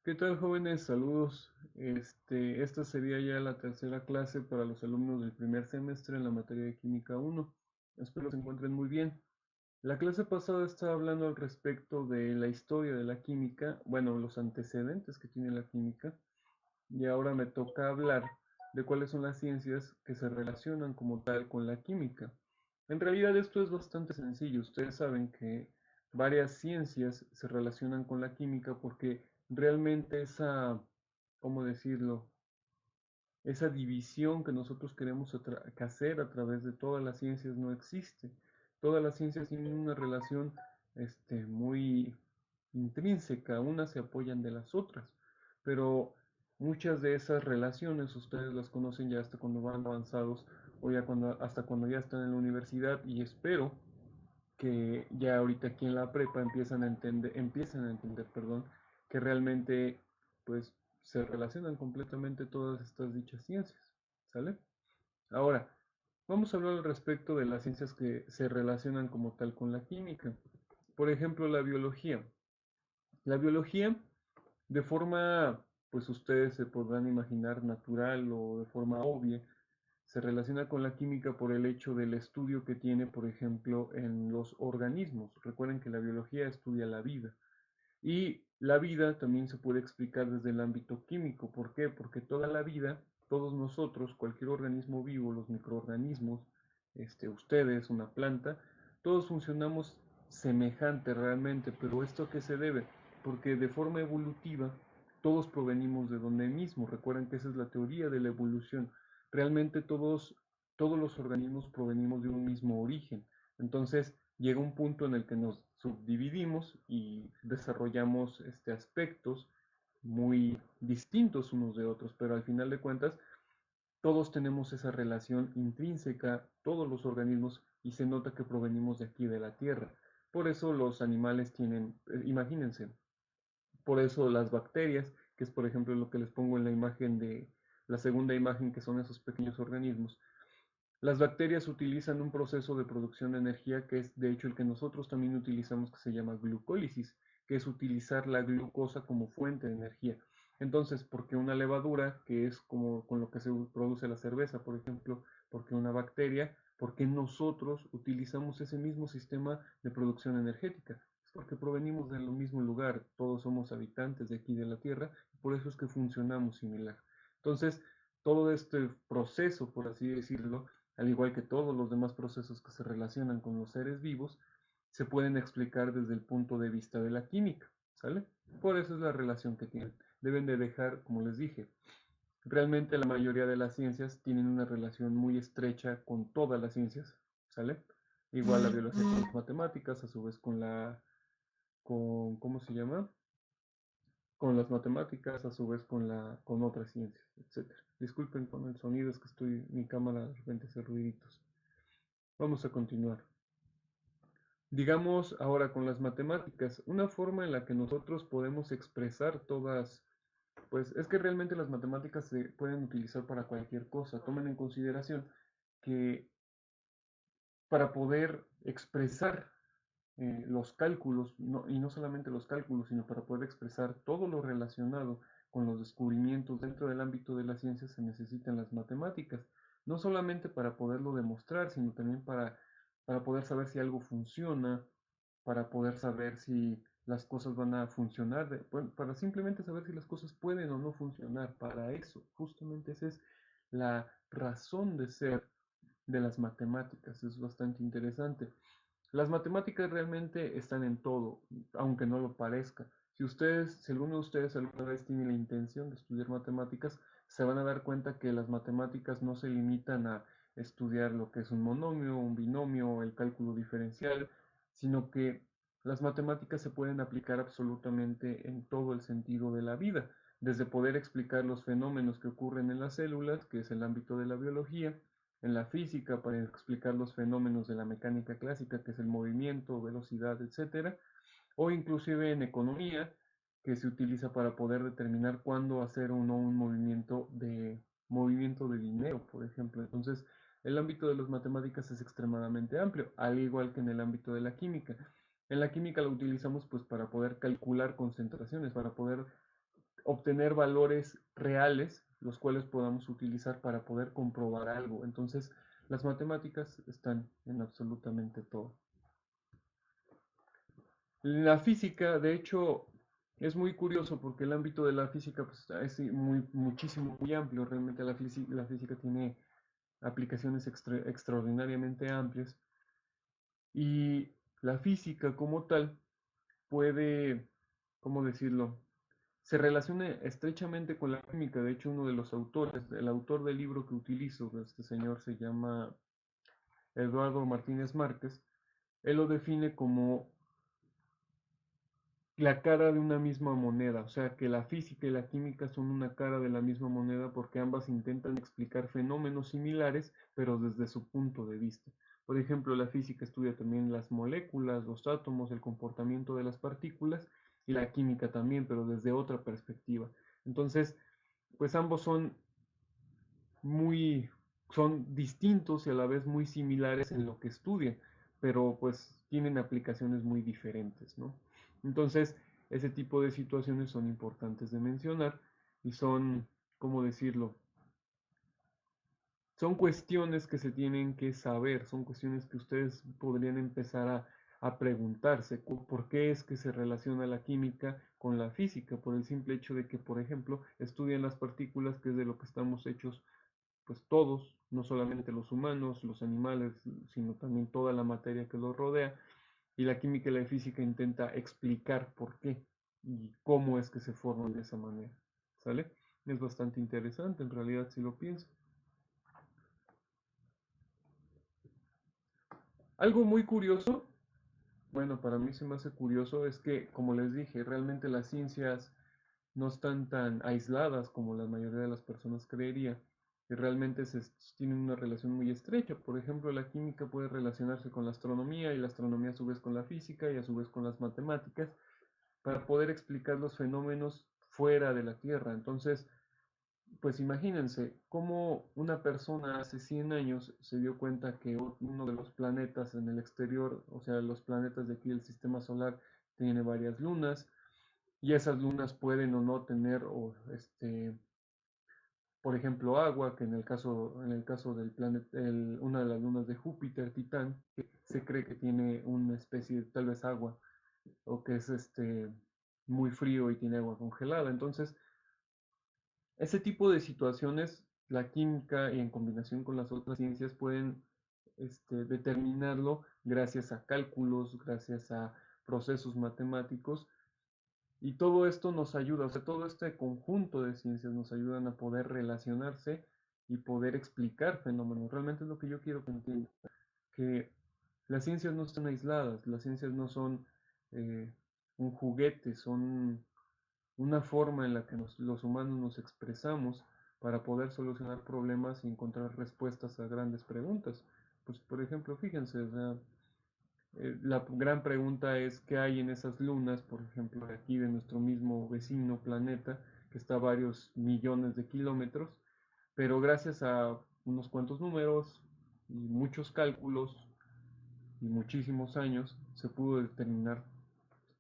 ¿Qué tal, jóvenes? Saludos. Esta sería ya la tercera clase para los alumnos del primer semestre en la materia de Química 1. Espero se encuentren muy bien. La clase pasada estaba hablando al respecto de la historia de la química, bueno, los antecedentes que tiene la química, y ahora me toca hablar de cuáles son las ciencias que se relacionan como tal con la química. En realidad esto es bastante sencillo. Ustedes saben que varias ciencias se relacionan con la química porque realmente ¿cómo decirlo? Esa división que nosotros queremos hacer a través de todas las ciencias no existe. Todas las ciencias tienen una relación muy intrínseca, unas se apoyan de las otras, pero muchas de esas relaciones ustedes las conocen ya hasta cuando van avanzados o ya hasta cuando ya están en la universidad y espero que ya ahorita aquí en la prepa empiezan a entender, perdón, que realmente pues se relacionan completamente todas estas dichas ciencias, ¿sale? Ahora, vamos a hablar al respecto de las ciencias que se relacionan como tal con la química. Por ejemplo, la biología. La biología, de forma, pues ustedes se podrán imaginar natural o de forma obvia, se relaciona con la química por el hecho del estudio que tiene, por ejemplo, en los organismos. Recuerden que la biología estudia la vida. Y la vida también se puede explicar desde el ámbito químico. ¿Por qué? Porque toda la vida, todos nosotros, cualquier organismo vivo, los microorganismos, ustedes, una planta, todos funcionamos semejante realmente. Pero ¿esto a qué se debe? Porque de forma evolutiva todos provenimos de donde mismo. Recuerden que esa es la teoría de la evolución. Realmente todos los organismos provenimos de un mismo origen. Entonces, llega un punto en el que nos subdividimos y desarrollamos aspectos muy distintos unos de otros, pero al final de cuentas todos tenemos esa relación intrínseca, todos los organismos, y se nota que provenimos de aquí, de la Tierra. Por eso los animales tienen, imagínense, por eso las bacterias, que es por ejemplo lo que les pongo en la imagen de la segunda imagen, que son esos pequeños organismos, las bacterias utilizan un proceso de producción de energía que es de hecho el que nosotros también utilizamos, que se llama glucólisis, que es utilizar la glucosa como fuente de energía. Entonces, porque una levadura, que es como con lo que se produce la cerveza, por ejemplo, porque una bacteria, porque nosotros utilizamos ese mismo sistema de producción energética. Es porque provenimos del mismo lugar, todos somos habitantes de aquí de la Tierra, y por eso es que funcionamos similar. Entonces, todo este proceso, por así decirlo, al igual que todos los demás procesos que se relacionan con los seres vivos, se pueden explicar desde el punto de vista de la química, ¿sale? Por eso es la relación que tienen. Deben de dejar, como les dije, realmente la mayoría de las ciencias tienen una relación muy estrecha con todas las ciencias, ¿sale? Igual la biología con las matemáticas, a su vez ¿cómo se llama? Con las matemáticas, a su vez con otras ciencias, etcétera. Disculpen con el sonido, es que mi cámara de repente hace ruiditos. Vamos a continuar. Digamos ahora con las matemáticas, una forma en la que nosotros podemos expresar pues es que realmente las matemáticas se pueden utilizar para cualquier cosa. Tomen en consideración que para poder expresar los cálculos, y no solamente los cálculos, sino para poder expresar todo lo relacionado con los descubrimientos dentro del ámbito de las ciencias se necesitan las matemáticas, no solamente para poderlo demostrar, sino también para poder saber si algo funciona, para poder saber si las cosas van a funcionar, para simplemente saber si las cosas pueden o no funcionar. Para eso, justamente esa es la razón de ser de las matemáticas. Es bastante interesante. Las matemáticas realmente están en todo, aunque no lo parezca. Si alguno de ustedes alguna vez tiene la intención de estudiar matemáticas, se van a dar cuenta que las matemáticas no se limitan a estudiar lo que es un monomio, un binomio, el cálculo diferencial, sino que las matemáticas se pueden aplicar absolutamente en todo el sentido de la vida, desde poder explicar los fenómenos que ocurren en las células, que es el ámbito de la biología, en la física para explicar los fenómenos de la mecánica clásica, que es el movimiento, velocidad, etcétera, o inclusive en economía, que se utiliza para poder determinar cuándo hacer o no un movimiento de dinero, por ejemplo. Entonces, el ámbito de las matemáticas es extremadamente amplio, al igual que en el ámbito de la química. En la química la utilizamos pues para poder calcular concentraciones, para poder obtener valores reales, los cuales podamos utilizar para poder comprobar algo. Entonces, las matemáticas están en absolutamente todo. La física, de hecho, es muy curioso porque el ámbito de la física pues, es muchísimo, muy amplio. Realmente la física tiene aplicaciones extraordinariamente amplias. Y la física como tal puede, ¿cómo decirlo? Se relaciona estrechamente con la química. De hecho, uno de los autores, el autor del libro que utilizo, este señor se llama Eduardo Martínez Márquez, él lo define como la cara de una misma moneda, o sea que la física y la química son una cara de la misma moneda porque ambas intentan explicar fenómenos similares, pero desde su punto de vista. Por ejemplo, la física estudia también las moléculas, los átomos, el comportamiento de las partículas, y la química también, pero desde otra perspectiva. Entonces, pues ambos muy, son distintos y a la vez muy similares en lo que estudian, pero pues tienen aplicaciones muy diferentes, ¿no? Entonces, ese tipo de situaciones son importantes de mencionar y son, ¿cómo decirlo? Son cuestiones que se tienen que saber, son cuestiones que ustedes podrían empezar a preguntarse, ¿por qué es que se relaciona la química con la física? Por el simple hecho de que, por ejemplo, estudian las partículas, que es de lo que estamos hechos pues todos, no solamente los humanos, los animales, sino también toda la materia que los rodea, y la química y la física intenta explicar por qué y cómo es que se forman de esa manera, ¿sale? Es bastante interesante en realidad si lo pienso. Algo muy curioso, bueno, para mí se me hace curioso, es que, como les dije, realmente las ciencias no están tan aisladas como la mayoría de las personas creería, y realmente tienen una relación muy estrecha. Por ejemplo, la química puede relacionarse con la astronomía y la astronomía a su vez con la física y a su vez con las matemáticas para poder explicar los fenómenos fuera de la Tierra. Entonces, pues imagínense cómo una persona hace 100 años se dio cuenta que uno de los planetas en el exterior, o sea, los planetas de aquí del sistema solar, tiene varias lunas, y esas lunas pueden o no tener, o por ejemplo, agua, que en el caso del planeta, una de las lunas de Júpiter, Titán, que se cree que tiene una especie de tal vez agua, o que es muy frío y tiene agua congelada. Entonces, ese tipo de situaciones, la química y en combinación con las otras ciencias pueden determinarlo gracias a cálculos, gracias a procesos matemáticos. Y todo esto nos ayuda, o sea, todo este conjunto de ciencias nos ayudan a poder relacionarse y poder explicar fenómenos. Realmente es lo que yo quiero que entiendan, que las ciencias no están aisladas, las ciencias no son eh, un juguete, son una forma en la que los humanos nos expresamos para poder solucionar problemas y encontrar respuestas a grandes preguntas. Pues, por ejemplo, fíjense, o sea, la gran pregunta es qué hay en esas lunas, por ejemplo, de aquí de nuestro mismo vecino planeta, que está a varios millones de kilómetros, pero gracias a unos cuantos números y muchos cálculos y muchísimos años se pudo determinar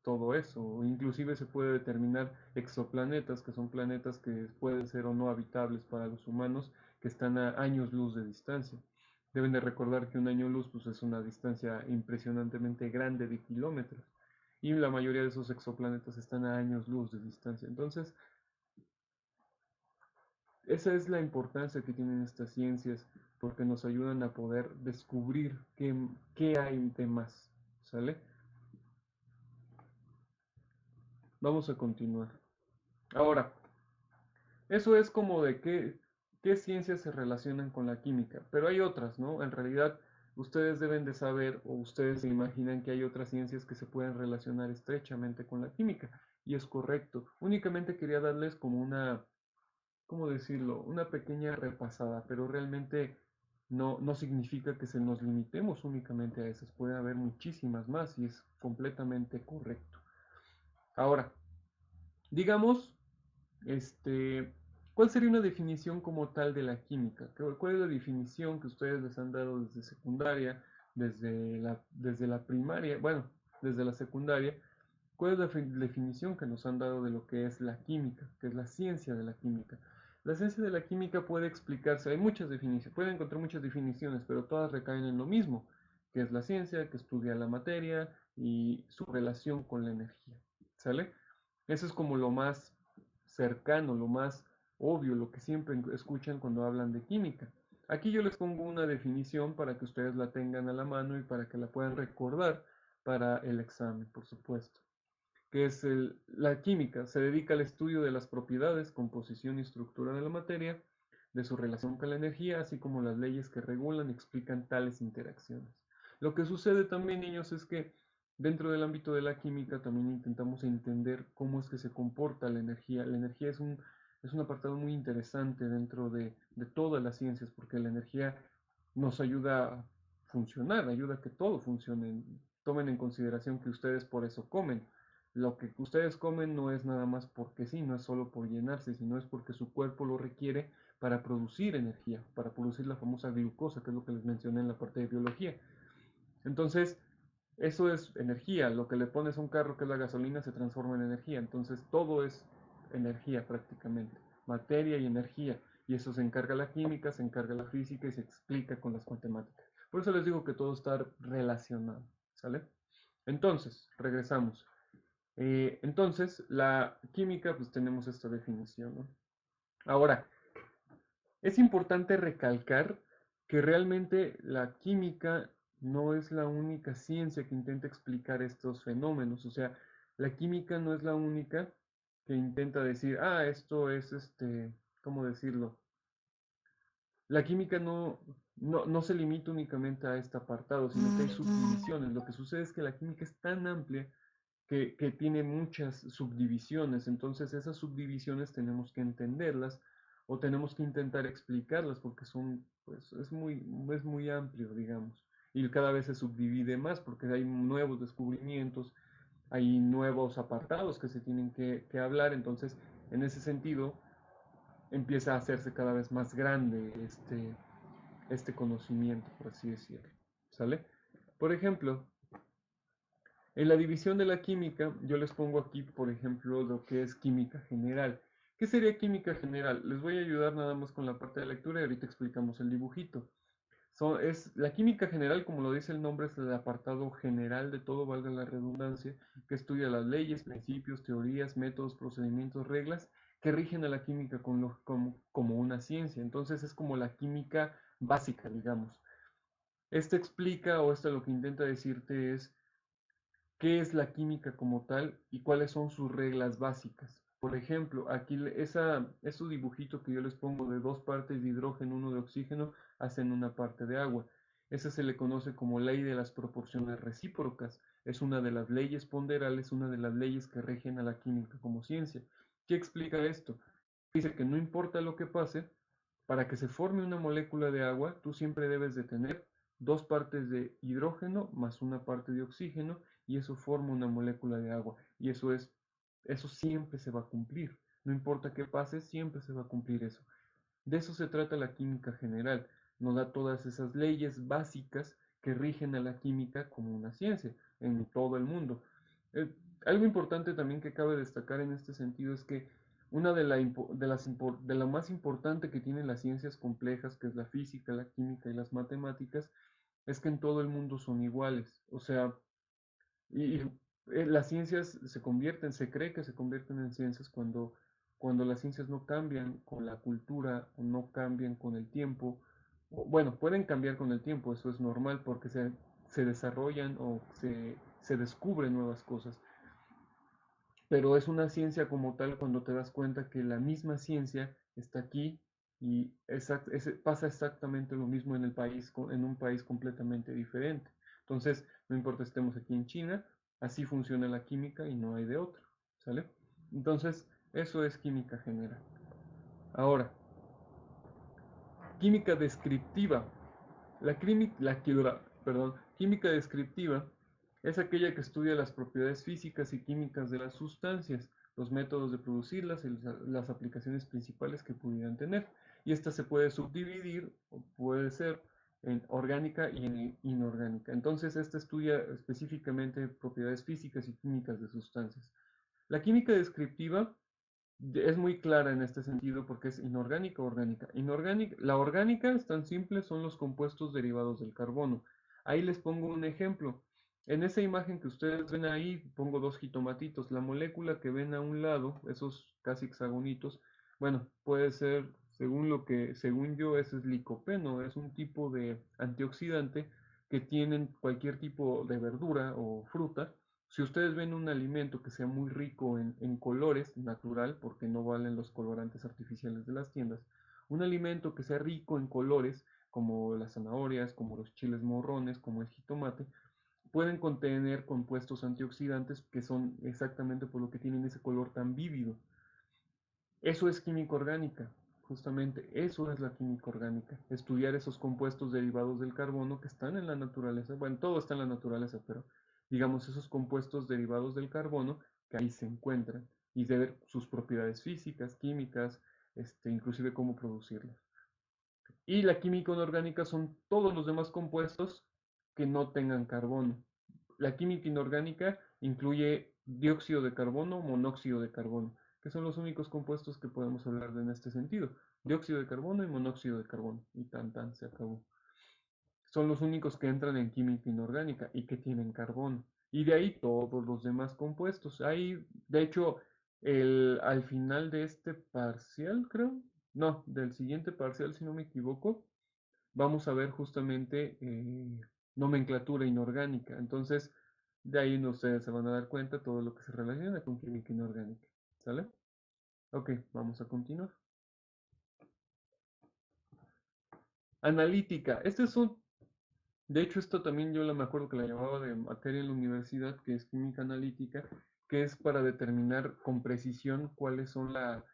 todo eso, o inclusive se puede determinar exoplanetas, que son planetas que pueden ser o no habitables para los humanos, que están a años luz de distancia. Deben de recordar que un año luz pues, es una distancia impresionantemente grande de kilómetros, y la mayoría de esos exoplanetas están a años luz de distancia. Entonces, esa es la importancia que tienen estas ciencias, porque nos ayudan a poder descubrir qué hay de más, ¿sale? Vamos a continuar. Ahora, eso es como de qué ciencias se relacionan con la química, pero hay otras, ¿no? En realidad, ustedes deben de saber o ustedes se imaginan que hay otras ciencias que se pueden relacionar estrechamente con la química, y es correcto. Únicamente quería darles como una, ¿cómo decirlo? Una pequeña repasada, pero realmente no significa que se nos limitemos únicamente a esas, puede haber muchísimas más y es completamente correcto. Ahora, digamos este, ¿cuál sería una definición como tal de la química? ¿Cuál es la definición que ustedes les han dado desde secundaria, desde la primaria, bueno, desde la secundaria? ¿Cuál es la definición que nos han dado de lo que es la química, que es la ciencia de la química? La ciencia de la química puede explicarse, hay muchas definiciones, pueden encontrar muchas definiciones, pero todas recaen en lo mismo, que es la ciencia, que estudia la materia y su relación con la energía. ¿Sale? Eso es como lo más cercano, lo más obvio, lo que siempre escuchan cuando hablan de química. Aquí yo les pongo una definición para que ustedes la tengan a la mano y para que la puedan recordar para el examen, por supuesto. Que es la química, se dedica al estudio de las propiedades, composición y estructura de la materia, de su relación con la energía, así como las leyes que regulan y explican tales interacciones. Lo que sucede también, niños, es que dentro del ámbito de la química también intentamos entender cómo es que se comporta la energía. La energía es un apartado muy interesante dentro de todas las ciencias, porque la energía nos ayuda a funcionar, ayuda a que todo funcione. Tomen en consideración que ustedes por eso comen. Lo que ustedes comen no es nada más porque sí, no es solo por llenarse, sino es porque su cuerpo lo requiere para producir energía, para producir la famosa glucosa, que es lo que les mencioné en la parte de biología. Entonces, eso es energía. Lo que le pones a un carro, que es la gasolina, se transforma en energía. Entonces, todo es energía prácticamente, materia y energía. Y eso se encarga la química, se encarga la física y se explica con las matemáticas. Por eso les digo que todo está relacionado, ¿sale? Entonces, regresamos. Entonces, la química, pues tenemos esta definición, ¿no? Ahora, es importante recalcar que realmente la química no es la única ciencia que intenta explicar estos fenómenos. O sea, la química no es la única que intenta decir, ah, esto es ¿cómo decirlo? La química no se limita únicamente a este apartado, sino que hay subdivisiones. Lo que sucede es que la química es tan amplia que tiene muchas subdivisiones. Entonces esas subdivisiones tenemos que entenderlas o tenemos que intentar explicarlas porque son, pues, es muy amplio, digamos. Y cada vez se subdivide más porque hay nuevos descubrimientos, hay nuevos apartados que se tienen que hablar. Entonces, en ese sentido, empieza a hacerse cada vez más grande este conocimiento, por así decirlo. ¿Sale? Por ejemplo, en la división de la química, yo les pongo aquí, por ejemplo, lo que es química general. ¿Qué sería química general? Les voy a ayudar nada más con la parte de lectura y ahorita explicamos el dibujito. Es la química general, como lo dice el nombre, es el apartado general de todo, valga la redundancia, que estudia las leyes, principios, teorías, métodos, procedimientos, reglas que rigen a la química como una ciencia. Entonces es como la química básica, digamos. Este explica, o esto lo que intenta decirte es qué es la química como tal y cuáles son sus reglas básicas. Por ejemplo, aquí ese dibujito que yo les pongo de dos partes de hidrógeno, uno de oxígeno, hacen una parte de agua. Esa se le conoce como ley de las proporciones recíprocas. Es una de las leyes ponderales, una de las leyes que rigen a la química como ciencia. ¿Qué explica esto? Dice que no importa lo que pase, para que se forme una molécula de agua, tú siempre debes de tener dos partes de hidrógeno más una parte de oxígeno y eso forma una molécula de agua. Y eso siempre se va a cumplir. No importa qué pase, siempre se va a cumplir eso. De eso se trata la química general. Nos da todas esas leyes básicas que rigen a la química como una ciencia en todo el mundo. Eh, Algo importante también que cabe destacar en este sentido es que una de la más importante que tienen las ciencias complejas, que es la física, la química y las matemáticas, es que en todo el mundo son iguales. O sea, las ciencias se cree que se convierten en ciencias cuando las ciencias no cambian con la cultura o no cambian con el tiempo. Bueno, pueden cambiar con el tiempo, eso es normal porque se desarrollan o se descubren nuevas cosas. Pero es una ciencia como tal cuando te das cuenta que la misma ciencia está aquí y pasa exactamente lo mismo en en un país completamente diferente. Entonces, no importa si estemos aquí en China, así funciona la química y no hay de otro, ¿sale? Entonces, eso es química general. Ahora, química descriptiva. Química descriptiva es aquella que estudia las propiedades físicas y químicas de las sustancias, los métodos de producirlas y las aplicaciones principales que pudieran tener. Y esta se puede subdividir o puede ser en orgánica y en inorgánica. Entonces, esta estudia específicamente propiedades físicas y químicas de sustancias. La química descriptiva es muy clara en este sentido porque es inorgánica o orgánica. La orgánica es tan simple, son los compuestos derivados del carbono. Ahí les pongo un ejemplo. En esa imagen que ustedes ven ahí, pongo dos jitomatitos. La molécula que ven a un lado, esos casi hexagonitos, bueno, puede ser, según yo, ese es licopeno, es un tipo de antioxidante que tienen cualquier tipo de verdura o fruta. Si ustedes ven un alimento que sea muy rico en colores, natural, porque no valen los colorantes artificiales de las tiendas, un alimento que sea rico en colores, como las zanahorias, como los chiles morrones, como el jitomate, pueden contener compuestos antioxidantes que son exactamente por lo que tienen ese color tan vívido. Eso es química orgánica, justamente eso es la química orgánica, estudiar esos compuestos derivados del carbono que están en la naturaleza, bueno, todo está en la naturaleza, pero digamos esos compuestos derivados del carbono que ahí se encuentran y de ver sus propiedades físicas, químicas, inclusive cómo producirlas. Y la química inorgánica son todos los demás compuestos que no tengan carbono. La química inorgánica incluye dióxido de carbono, monóxido de carbono, que son los únicos compuestos que podemos hablar de en este sentido. Dióxido de carbono y monóxido de carbono. Y tan tan se acabó. Son los únicos que entran en química inorgánica y que tienen carbono. Y de ahí todos los demás compuestos. Ahí, de hecho, al final de este parcial, creo, no, del siguiente parcial, si no me equivoco, vamos a ver justamente nomenclatura inorgánica. Entonces, de ahí ustedes se van a dar cuenta todo lo que se relaciona con química inorgánica. ¿Sale? Ok, vamos a continuar. Analítica. De hecho, esto también yo me acuerdo que la llamaba de materia en la universidad, que es química analítica, que es para determinar con precisión cuáles son la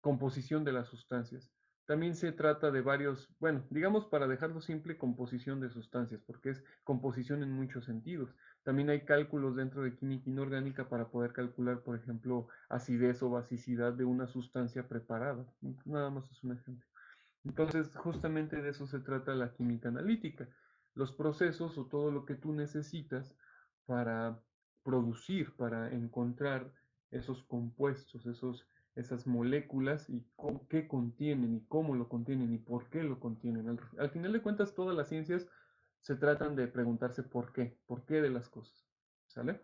composición de las sustancias. También se trata de varios, bueno, digamos para dejarlo simple, composición de sustancias, porque es composición en muchos sentidos. También hay cálculos dentro de química inorgánica para poder calcular, por ejemplo, acidez o basicidad de una sustancia preparada. Nada más es un ejemplo. Entonces, justamente de eso se trata la química analítica. Los procesos o todo lo que tú necesitas para producir, para encontrar esos compuestos, esas moléculas y qué contienen y cómo lo contienen y por qué lo contienen. Al final de cuentas, todas las ciencias se tratan de preguntarse por qué de las cosas. ¿Sale?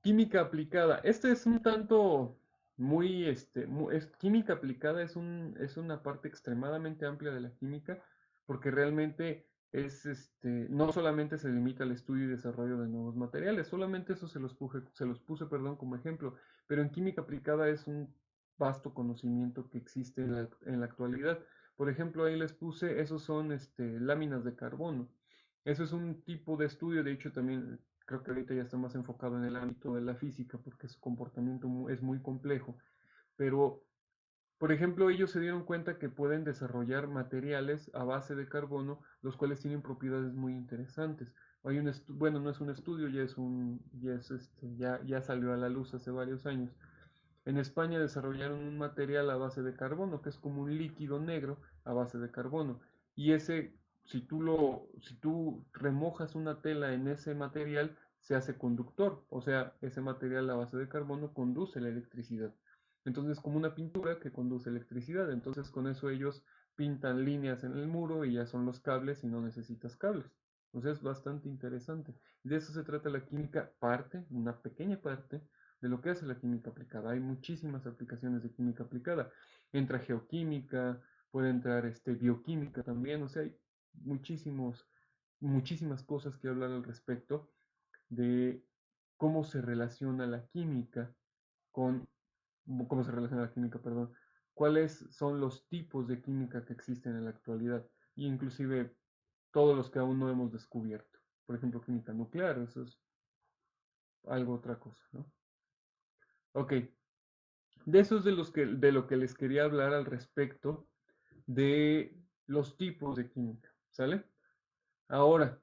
Química aplicada. Este es un tanto química aplicada es una parte extremadamente amplia de la química, porque realmente no solamente se limita al estudio y desarrollo de nuevos materiales, solamente eso se los puse, perdón, como ejemplo, pero en química aplicada es un vasto conocimiento que existe en la actualidad. Por ejemplo, ahí les puse, esos son láminas de carbono. Eso es un tipo de estudio, de hecho también creo que ahorita ya está más enfocado en el ámbito de la física porque su comportamiento es muy complejo, pero por ejemplo ellos se dieron cuenta que pueden desarrollar materiales a base de carbono, los cuales tienen propiedades muy interesantes. Bueno, no es un estudio, ya salió a la luz hace varios años. En España desarrollaron un material a base de carbono, que es como un líquido negro a base de carbono. Y si tú remojas una tela en ese material, se hace conductor. O sea, ese material a base de carbono conduce la electricidad. Entonces, como una pintura que conduce electricidad. Entonces, con eso ellos pintan líneas en el muro y ya son los cables y no necesitas cables. Entonces, es bastante interesante. De eso se trata la química, una pequeña parte de lo que hace la química aplicada. Hay muchísimas aplicaciones de química aplicada. Entra geoquímica, puede entrar bioquímica también, o sea, hay muchísimas cosas que hablar al respecto de cómo se relaciona la química con, cómo se relaciona la química, perdón, cuáles son los tipos de química que existen en la actualidad, e inclusive todos los que aún no hemos descubierto. Por ejemplo, química nuclear, eso es algo otra cosa, ¿no? Ok, de eso es de lo que les quería hablar al respecto de los tipos de química, ¿sale? Ahora,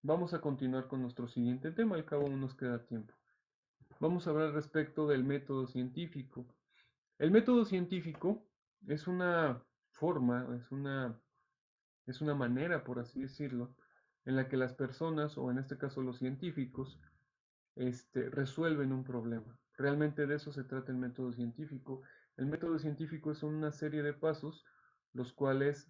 vamos a continuar con nuestro siguiente tema, al cabo aún nos queda tiempo. Vamos a hablar respecto del método científico. El método científico es una forma, es una manera, por así decirlo, en la que las personas, o en este caso los científicos, resuelven un problema. Realmente de eso se trata el método científico. El método científico es una serie de pasos los cuales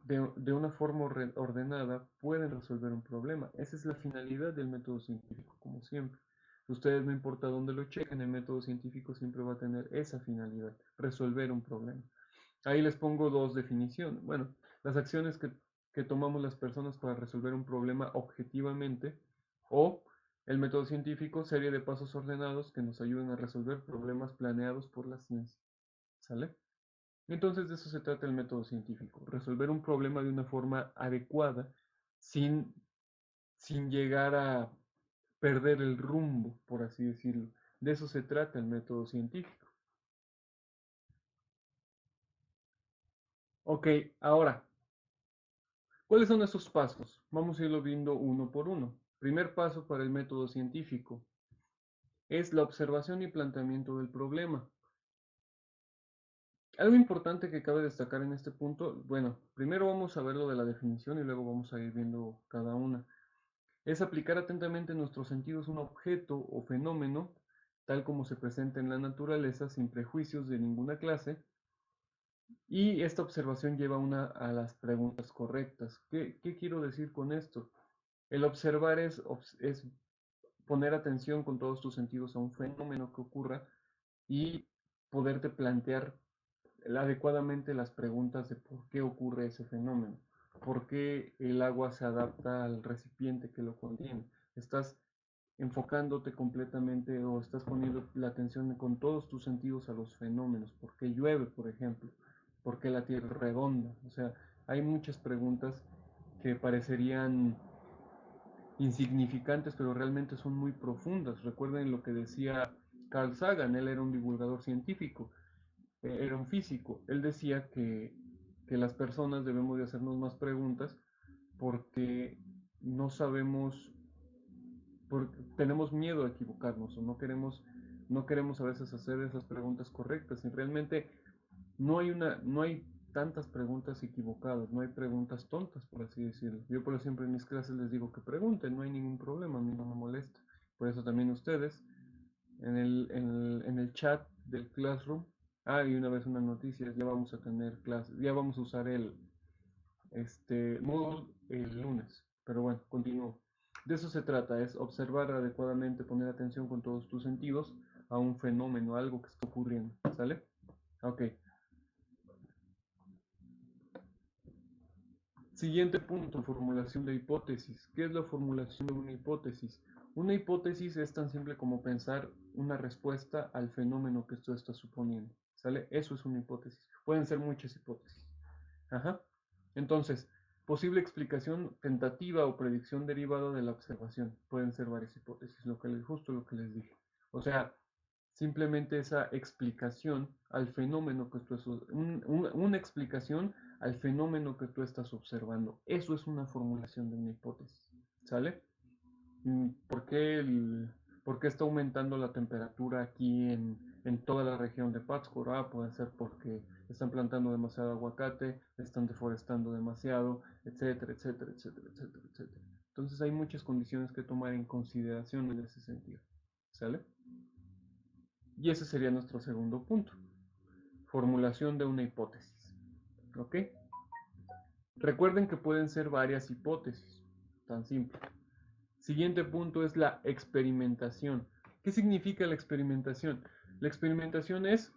de una forma ordenada pueden resolver un problema. Esa es la finalidad del método científico, como siempre. Ustedes no importa dónde lo chequen, el método científico siempre va a tener esa finalidad, resolver un problema. Ahí les pongo dos definiciones. Bueno, las acciones que tomamos las personas para resolver un problema objetivamente o el método científico, serie de pasos ordenados que nos ayuden a resolver problemas planeados por la ciencia. ¿Sale? Entonces de eso se trata el método científico, resolver un problema de una forma adecuada sin, sin llegar a perder el rumbo, por así decirlo. De eso se trata el método científico. Ok, ahora, ¿cuáles son esos pasos? Vamos a irlo viendo uno por uno. Primer paso para el método científico es la observación y planteamiento del problema. Algo importante que cabe destacar en este punto, bueno, primero vamos a ver lo de la definición y luego vamos a ir viendo cada una. Es aplicar atentamente en nuestros sentidos un objeto o fenómeno, tal como se presenta en la naturaleza, sin prejuicios de ninguna clase, y esta observación lleva a las preguntas correctas. ¿Qué quiero decir con esto? El observar es poner atención con todos tus sentidos a un fenómeno que ocurra y poderte plantear adecuadamente las preguntas de por qué ocurre ese fenómeno, por qué el agua se adapta al recipiente que lo contiene. Estás enfocándote completamente o estás poniendo la atención con todos tus sentidos a los fenómenos, por qué llueve, por ejemplo, por qué la Tierra es redonda. O sea, hay muchas preguntas que parecerían insignificantes, pero realmente son muy profundas. Recuerden lo que decía Carl Sagan, él era un divulgador científico, era un físico. Él decía que las personas debemos de hacernos más preguntas porque no sabemos, porque tenemos miedo a equivocarnos o no queremos a veces hacer esas preguntas correctas y realmente no hay tantas preguntas equivocadas, no hay preguntas tontas, por así decirlo. Yo por eso siempre en mis clases les digo que pregunten, no hay ningún problema, a mí no me molesta. Por eso también ustedes en el chat del Classroom, y una vez una noticia, ya vamos a tener clases, ya vamos a usar Moodle el lunes. Pero bueno, continúo. De eso se trata, es observar adecuadamente, poner atención con todos tus sentidos a un fenómeno, a algo que está ocurriendo, ¿sale? Ok. Siguiente punto, formulación de hipótesis. ¿Qué es la formulación de una hipótesis? Una hipótesis es tan simple como pensar una respuesta al fenómeno que tú estás suponiendo, ¿sale? Eso es una hipótesis. Pueden ser muchas hipótesis. Ajá. Entonces, posible explicación tentativa o predicción derivada de la observación. Pueden ser varias hipótesis, justo lo que les dije. O sea, simplemente esa explicación al fenómeno que tú una explicación al fenómeno que tú estás observando. Eso es una formulación de una hipótesis. ¿Sale? ¿Por qué, por qué está aumentando la temperatura aquí en toda la región de Pátzcuaro? Puede ser porque están plantando demasiado aguacate, están deforestando demasiado, etcétera, etcétera, etcétera, etcétera, etcétera. Entonces hay muchas condiciones que tomar en consideración en ese sentido. ¿Sale? Y ese sería nuestro segundo punto. Formulación de una hipótesis. ¿Ok? Recuerden que pueden ser varias hipótesis. Tan simple. Siguiente punto es la experimentación. ¿Qué significa la experimentación? La experimentación es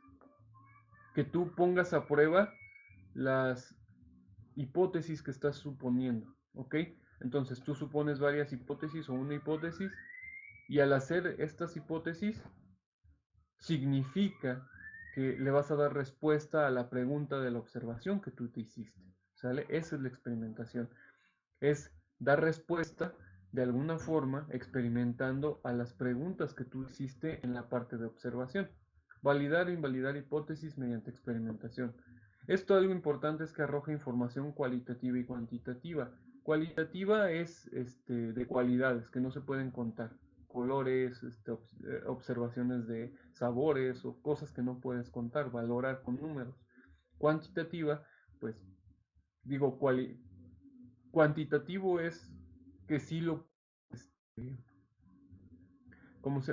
que tú pongas a prueba las hipótesis que estás suponiendo. ¿Ok? Entonces tú supones varias hipótesis o una hipótesis y al hacer estas hipótesis significa que le vas a dar respuesta a la pregunta de la observación que tú te hiciste. ¿Sale? Esa es la experimentación. Es dar respuesta de alguna forma experimentando a las preguntas que tú hiciste en la parte de observación. Validar o invalidar hipótesis mediante experimentación. Esto algo importante es que arroja información cualitativa y cuantitativa. Cualitativa es de cualidades que no se pueden contar, colores, observaciones de sabores o cosas que no puedes contar, valorar con números. Cuantitativa, pues digo, cuantitativo es que sí lo, este,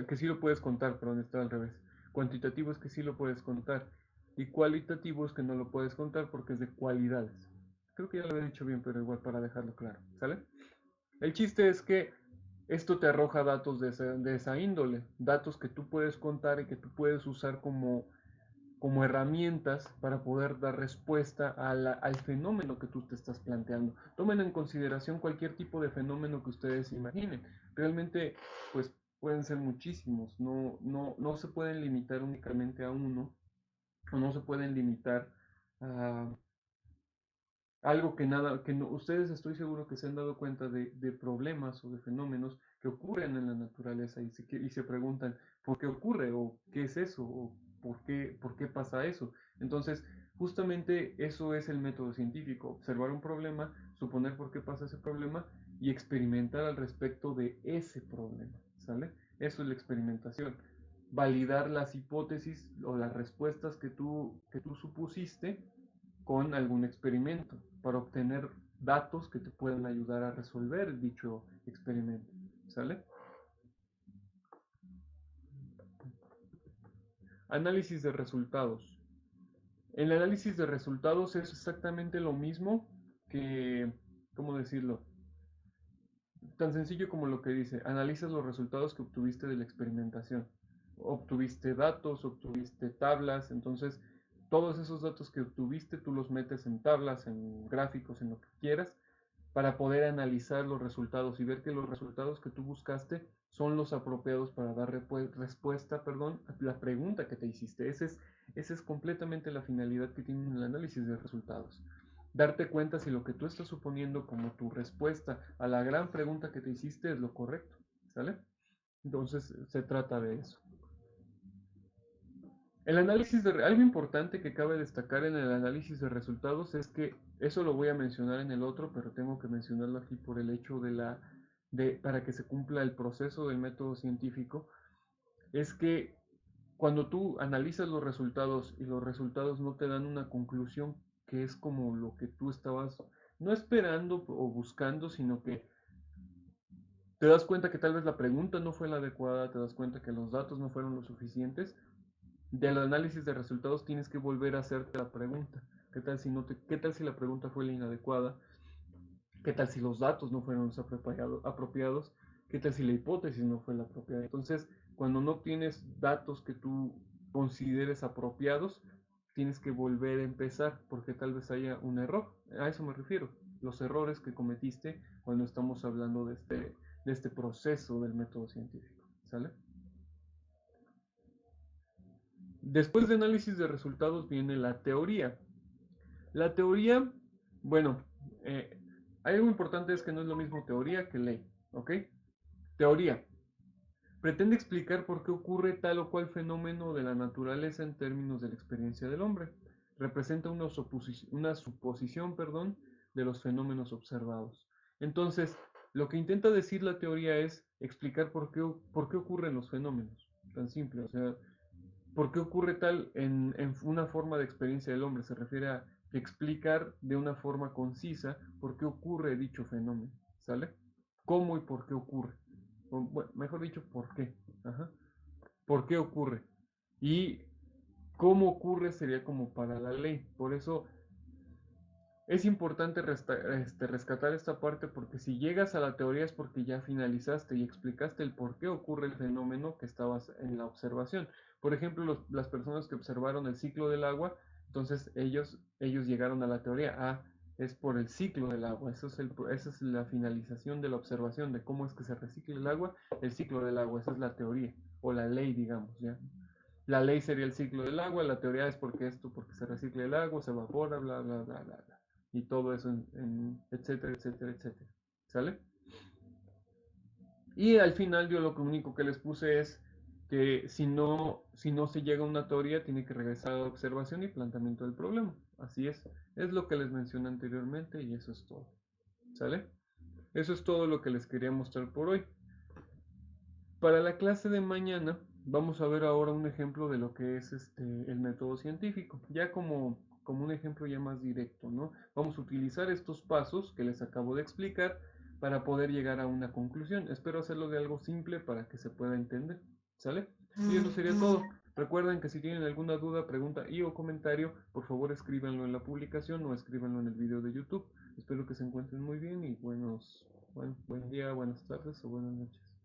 que sí lo puedes contar, perdón, está al revés. Cuantitativo es que sí lo puedes contar. Y cualitativo es que no lo puedes contar porque es de cualidades. Creo que ya lo había dicho bien, pero igual para dejarlo claro, ¿sale? El chiste es que esto te arroja datos de esa índole, datos que tú puedes contar y que tú puedes usar como herramientas para poder dar respuesta al fenómeno que tú te estás planteando. Tomen en consideración cualquier tipo de fenómeno que ustedes imaginen. Realmente, pues pueden ser muchísimos, no se pueden limitar únicamente a uno, o no se pueden limitar a algo que nada, que no, ustedes estoy seguro que se han dado cuenta de problemas o de fenómenos que ocurren en la naturaleza y se preguntan por qué ocurre o qué es eso o por qué pasa eso. Entonces, justamente eso es el método científico, observar un problema, suponer por qué pasa ese problema y experimentar al respecto de ese problema, ¿sale? Eso es la experimentación. Validar las hipótesis o las respuestas que tú supusiste con algún experimento para obtener datos que te puedan ayudar a resolver dicho experimento. ¿Sale? Análisis de resultados. El análisis de resultados es exactamente lo mismo que, ¿cómo decirlo? Tan sencillo como lo que dice, analizas los resultados que obtuviste de la experimentación. Obtuviste datos, obtuviste tablas, entonces todos esos datos que obtuviste tú los metes en tablas, en gráficos, en lo que quieras, para poder analizar los resultados y ver que los resultados que tú buscaste son los apropiados para dar respuesta, perdón, a la pregunta que te hiciste. Esa es completamente la finalidad que tiene el análisis de resultados. Darte cuenta si lo que tú estás suponiendo como tu respuesta a la gran pregunta que te hiciste es lo correcto, ¿sale? Entonces se trata de eso. El análisis de algo importante que cabe destacar en el análisis de resultados es que eso lo voy a mencionar en el otro, pero tengo que mencionarlo aquí por el hecho de para que se cumpla el proceso del método científico, es que cuando tú analizas los resultados y los resultados no te dan una conclusión que es como lo que tú estabas no esperando o buscando, sino que te das cuenta que tal vez la pregunta no fue la adecuada, te das cuenta que los datos no fueron lo suficientes, del análisis de resultados tienes que volver a hacerte la pregunta. ¿Qué tal si, qué tal si la pregunta fue la inadecuada? ¿Qué tal si los datos no fueron los apropiados? ¿Qué tal si la hipótesis no fue la apropiada? Entonces, cuando no tienes datos que tú consideres apropiados, tienes que volver a empezar porque tal vez haya un error. A eso me refiero. Los errores que cometiste cuando estamos hablando de este proceso del método científico. ¿Sale? Después de análisis de resultados viene la teoría. La teoría, bueno, eh, hay algo importante es que no es lo mismo teoría que ley, ¿ok? Teoría. Pretende explicar por qué ocurre tal o cual fenómeno de la naturaleza en términos de la experiencia del hombre. Representa una suposición, perdón, de los fenómenos observados. Entonces, lo que intenta decir la teoría es explicar por qué ocurren los fenómenos. Tan simple, o sea, ¿por qué ocurre tal en una forma de experiencia del hombre? Se refiere a explicar de una forma concisa por qué ocurre dicho fenómeno, ¿sale? ¿Cómo y por qué ocurre? O, bueno, mejor dicho, ¿por qué? Ajá. ¿Por qué ocurre? Y cómo ocurre sería como para la ley. Por eso es importante rescatar esta parte porque si llegas a la teoría es porque ya finalizaste y explicaste el por qué ocurre el fenómeno que estabas en la observación. Por ejemplo, las personas que observaron el ciclo del agua, entonces ellos llegaron a la teoría, es por el ciclo del agua, esa es la finalización de la observación de cómo es que se recicla el agua, el ciclo del agua, esa es la teoría o la ley, digamos, ¿ya? La ley sería el ciclo del agua, la teoría es porque se recicla el agua, se evapora, bla, bla, bla, bla, bla. Y todo eso, etcétera, etcétera, etcétera. ¿Sale? Y al final yo lo único que les puse es que si no se llega a una teoría, tiene que regresar a la observación y planteamiento del problema. Así es lo que les mencioné anteriormente y eso es todo. ¿Sale? Eso es todo lo que les quería mostrar por hoy. Para la clase de mañana vamos a ver ahora un ejemplo de lo que es el método científico. Ya como como un ejemplo ya más directo, ¿no? Vamos a utilizar estos pasos que les acabo de explicar para poder llegar a una conclusión. Espero hacerlo de algo simple para que se pueda entender, ¿sale? Y eso sería todo. Recuerden que si tienen alguna duda, pregunta y o comentario, por favor escríbanlo en la publicación o escríbanlo en el video de YouTube. Espero que se encuentren muy bien y buen día, buenas tardes o buenas noches.